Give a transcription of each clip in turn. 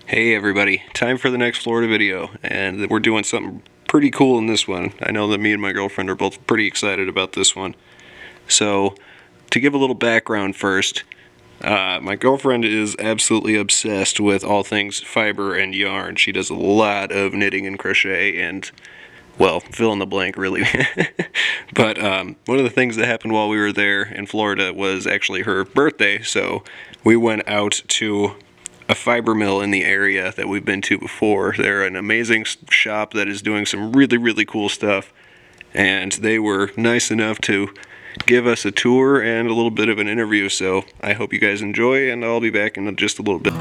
Hey everybody, time for the next Florida video, and we're doing something pretty cool in this one. I know that me and my girlfriend are both pretty excited about this one. So, to give a little background first, my girlfriend is absolutely obsessed with all things fiber and yarn. She does a lot of knitting and crochet and, well, fill in the blank really. But one of the things that happened while we were there in Florida was actually her birthday, so we went out to a fiber mill in the area that we've been to before. They're an amazing shop that is doing some really cool stuff, and they were nice enough to give us a tour and a little bit of an interview, so I hope you guys enjoy, and I'll be back in just a little bit.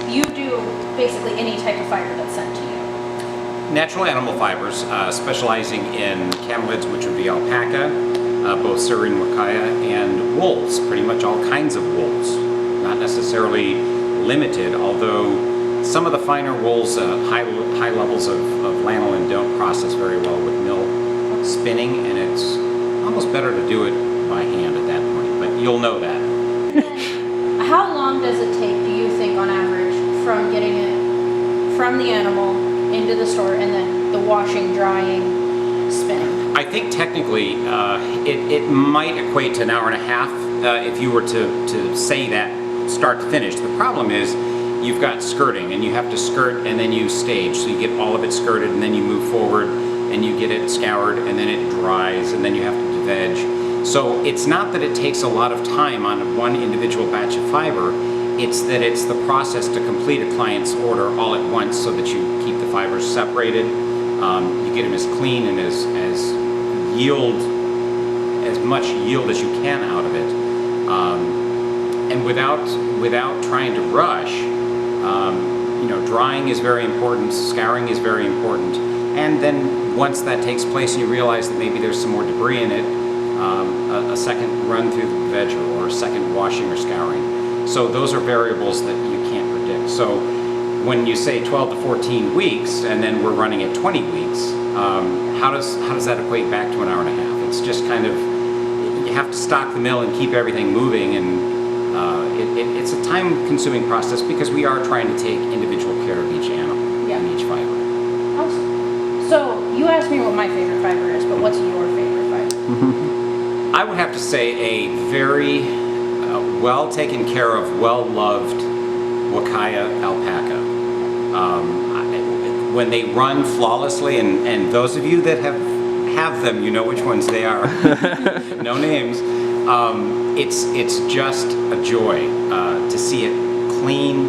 You do basically any type of fiber that's sent to you. Natural animal fibers, specializing in camelids, which would be alpaca, both Syrian wakaya, and wools, pretty much all kinds of wools. Not necessarily limited, although some of the finer wools, high levels of lanolin don't process very well with mill spinning, and it's almost better to do it by hand at that point, but you'll know that. How long does it take, do you think, on average, from getting it from the animal into the store and then the washing, drying, spinning? I think technically it might equate to an hour and a half if you were to say that start to finish. The problem is you've got skirting, and you have to skirt and then you stage, so you get all of it skirted and then you move forward and you get it scoured and then it dries and then you have to veg. So it's not that it takes a lot of time on one individual batch of fiber, it's that it's the process to complete a client's order all at once so that you keep the fibers separated, you get them as clean and as much yield as you can out of it, and without trying to rush. Drying is very important, scouring is very important, and then once that takes place and you realize that maybe there's some more debris in it, a second run through the vegger or a second washing or scouring. So those are variables that you can't predict. So when you say 12 to 14 weeks and then we're running at 20 weeks, how does that equate back to an hour and a half? It's just kind of, you have to stock the mill and keep everything moving, and it's a time-consuming process because we are trying to take individual care of each animal and each fiber. Awesome. So you asked me what my favorite fiber is, but what's your favorite fiber? I would have to say a very well taken care of, well-loved wakaya alpaca. When they run flawlessly, and those of you that have them, you know which ones they are. No names. It's just a joy to see it clean,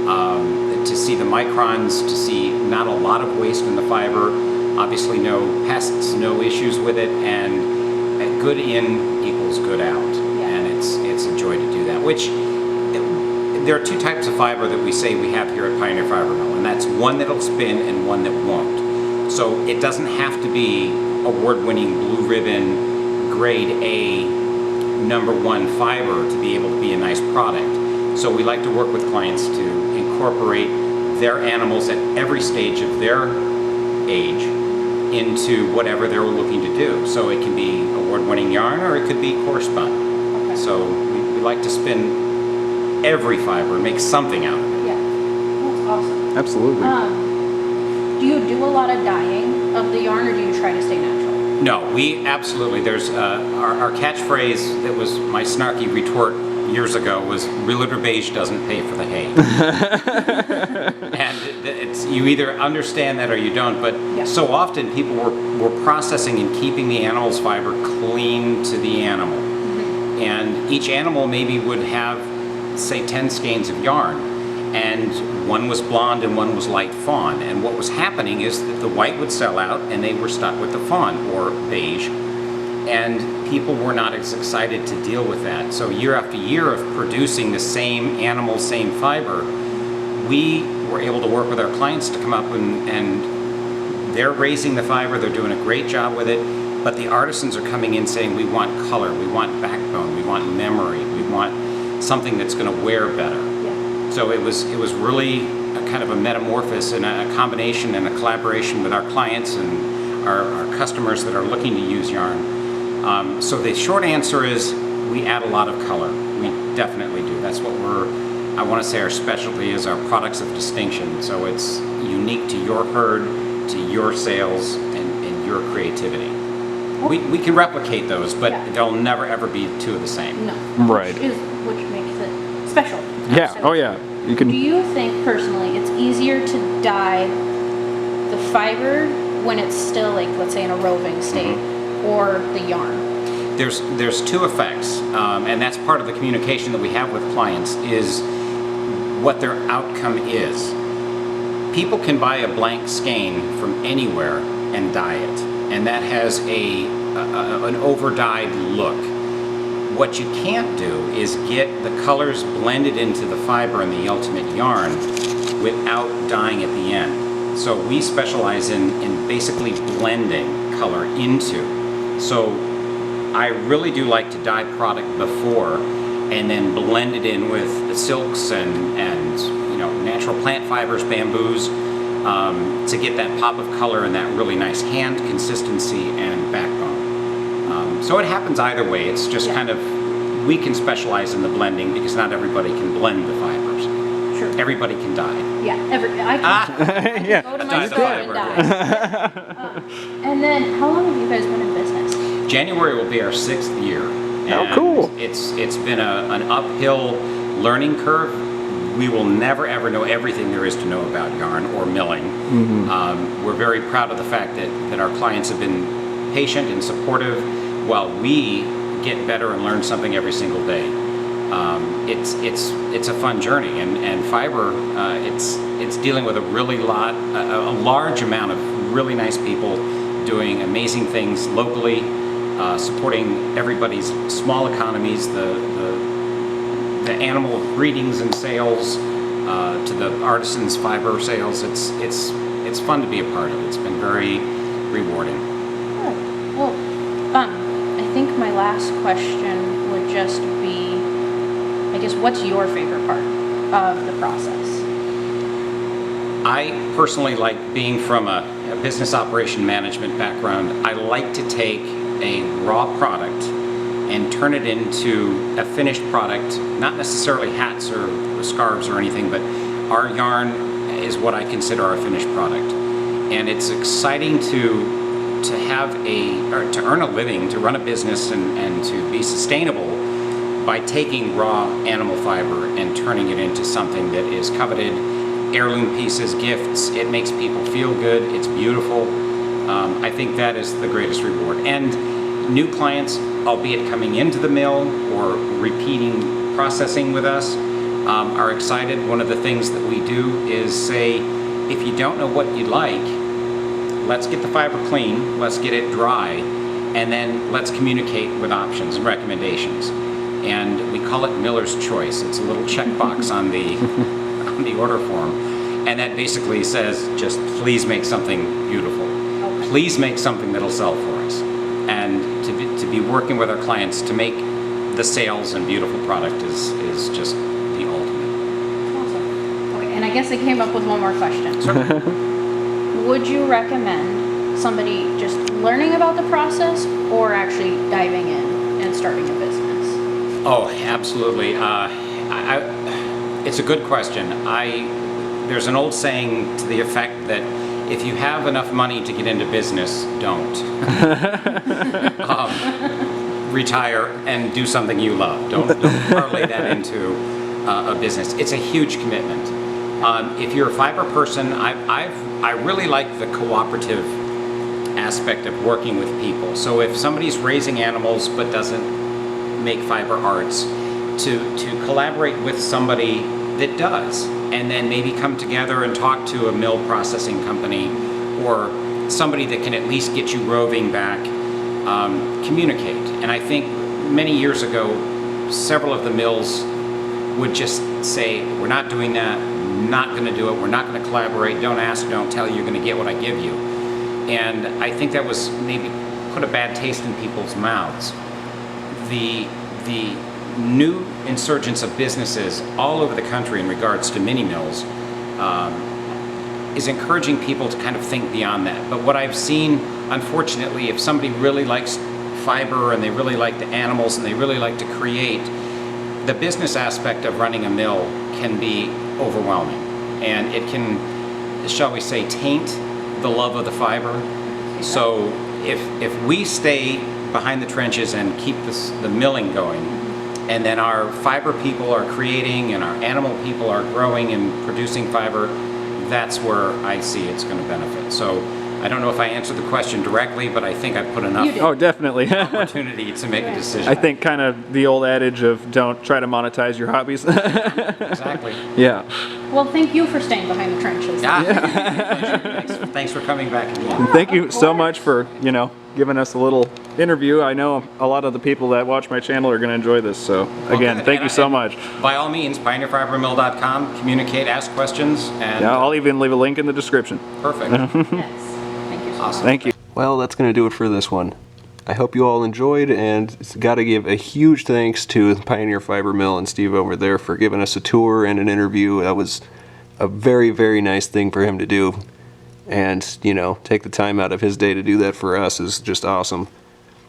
to see the microns, to see not a lot of waste in the fiber, obviously no pests, no issues with it, and good in equals good out. And it's a joy to do that, which there are two types of fiber that we say we have here at Pioneer Fiber Mill, and that's one that'll spin and one that won't. So it doesn't have to be award-winning blue ribbon grade A #1 fiber to be able to be a nice product. So we like to work with clients to incorporate their animals at every stage of their age into whatever they're looking to do. So it can be award-winning yarn, or it could be core spun. Okay. So we like to spin every fiber and make something out of it. Yeah, that's awesome. Absolutely. Do you do a lot of dyeing of the yarn, or do you try to stay natural? No, we absolutely, there's our catchphrase that was my snarky retort years ago was realtor beige doesn't pay for the hay. And it's, you either understand that or you don't, but Yeah. so often people were processing and keeping the animal's fiber clean to the animal. And each animal maybe would have, say, 10 skeins of yarn, and one was blonde and one was light fawn. And what was happening is that the white would sell out and they were stuck with the fawn or beige. And people were not as excited to deal with that. So year after year of producing the same animal, same fiber, we were able to work with our clients to come up and they're raising the fiber, they're doing a great job with it, but the artisans are coming in saying, we want color, we want backbone, we want memory, we want something that's gonna wear better. Yeah. So it was really a kind of a metamorphosis and a combination and a collaboration with our clients and our customers that are looking to use yarn. So the short answer is we add a lot of color. We definitely do. That's what I want to say our specialty is our products of distinction. So it's unique to your herd, to your sales, and your creativity. We can replicate those, but Yeah. they'll never ever be two of the same. No. Right. Which makes it special. Yeah. Oh yeah. You Do can. you think personally it's easier to dye the fiber when it's still, like, let's say in a roving state, or the yarn? There's two effects, and that's part of the communication that we have with clients is what their outcome is. People can buy a blank skein from anywhere and dye it, and that has an over-dyed look. What you can't do is get the colors blended into the fiber and the ultimate yarn without dyeing at the end. So we specialize in basically blending color into. So I really do like to dye product before and then blend it in with the silks and natural plant fibers, bamboos, to get that pop of color and that really nice hand consistency and backbone. So it happens either way. It's just kind of, we can specialize in the blending because not everybody can blend the fibers. Sure. Everybody can dye. Yeah, I can Yeah. go to Dye my the store and fiber. dye. And then, how long have you guys been in business? January will be our 6th year. Oh, and cool. It's been an uphill learning curve. We will never ever know everything there is to know about yarn or milling. We're very proud of the fact that our clients have been patient and supportive while we get better and learn something every single day. It's a fun journey, and fiber, it's dealing with a large amount of really nice people doing amazing things locally, supporting everybody's small economies, the animal breedings and sales, to the artisans' fiber sales. It's fun to be a part of. It's been very rewarding. Good. Well, I think my last question would just be, I guess, what's your favorite part of the process? I personally like, being from a business operation management background, I like to take a raw product and turn it into a finished product, not necessarily hats or scarves or anything, but our yarn is what I consider our finished product. And it's exciting to earn a living, to run a business and to be sustainable by taking raw animal fiber and turning it into something that is coveted, heirloom pieces, gifts. It makes people feel good, it's beautiful. I think that is the greatest reward. And new clients, albeit coming into the mill or repeating processing with us, are excited. One of the things that we do is say, if you don't know what you like, let's get the fiber clean, let's get it dry, and then let's communicate with options and recommendations. And we call it Miller's Choice. It's a little checkbox on the order form, and that basically says, just please make something beautiful. Okay. Please make something that'll sell for us. And to be working with our clients to make the sales and beautiful product is just the ultimate. I guess I came up with one more question. Would you recommend somebody just learning about the process or actually diving in and starting a business? Oh, absolutely. It's a good question. There's an old saying to the effect that if you have enough money to get into business, don't. Retire and do something you love. Don't parlay that into a business. It's a huge commitment. If you're a fiber person, I really like the cooperative aspect of working with people. So if somebody's raising animals but doesn't make fiber arts, to collaborate with somebody that does, and then maybe come together and talk to a mill processing company or somebody that can at least get you roving back, communicate. And I think many years ago, several of the mills would just say, we're not doing that, not going to do it, we're not going to collaborate, don't ask, don't tell, you're going to get what I give you. And I think that was maybe put a bad taste in people's mouths. The new insurgence of businesses all over the country in regards to mini mills is encouraging people to kind of think beyond that. But what I've seen, unfortunately, if somebody really likes fiber and they really like the animals and they really like to create, the business aspect of running a mill can be overwhelming. And it can, shall we say, taint the love of the fiber. So if we stay behind the trenches and keep the milling going, and then our fiber people are creating and our animal people are growing and producing fiber, that's where I see it's going to benefit. So I don't know if I answered the question directly, but I think I put enough Oh, definitely. opportunity to make a decision. I think kind of the old adage of don't try to monetize your hobbies. Exactly. Yeah. Well, thank you for staying behind the trenches. Thanks for coming back again. Thank you so much for, giving us a little interview. I know a lot of the people that watch my channel are going to enjoy this. So again, good. thank you so And much. By all means, pioneerfibermill.com, communicate, ask questions, and Yeah, I'll even leave a link in the description. perfect. Yes. Thank you so Awesome. Thank you. Well, that's going to do it for this one. I hope you all enjoyed, and got to give a huge thanks to Pioneer Fiber Mill and Steve over there for giving us a tour and an interview. That was a very, very nice thing for him to do. And, take the time out of his day to do that for us is just awesome.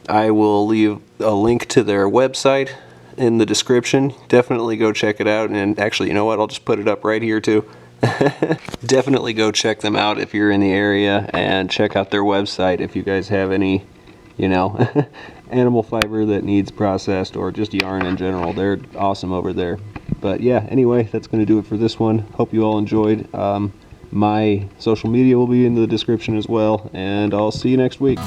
I will leave a link to their website in the description. Definitely go check it out. And actually, you know what? I'll just put it up right here too. Definitely go check them out if you're in the area, and check out their website if you guys have any, animal fiber that needs processed or just yarn in general. They're awesome over there. But yeah, anyway, that's going to do it for this one. Hope you all enjoyed. My social media will be in the description as well, and I'll see you next week.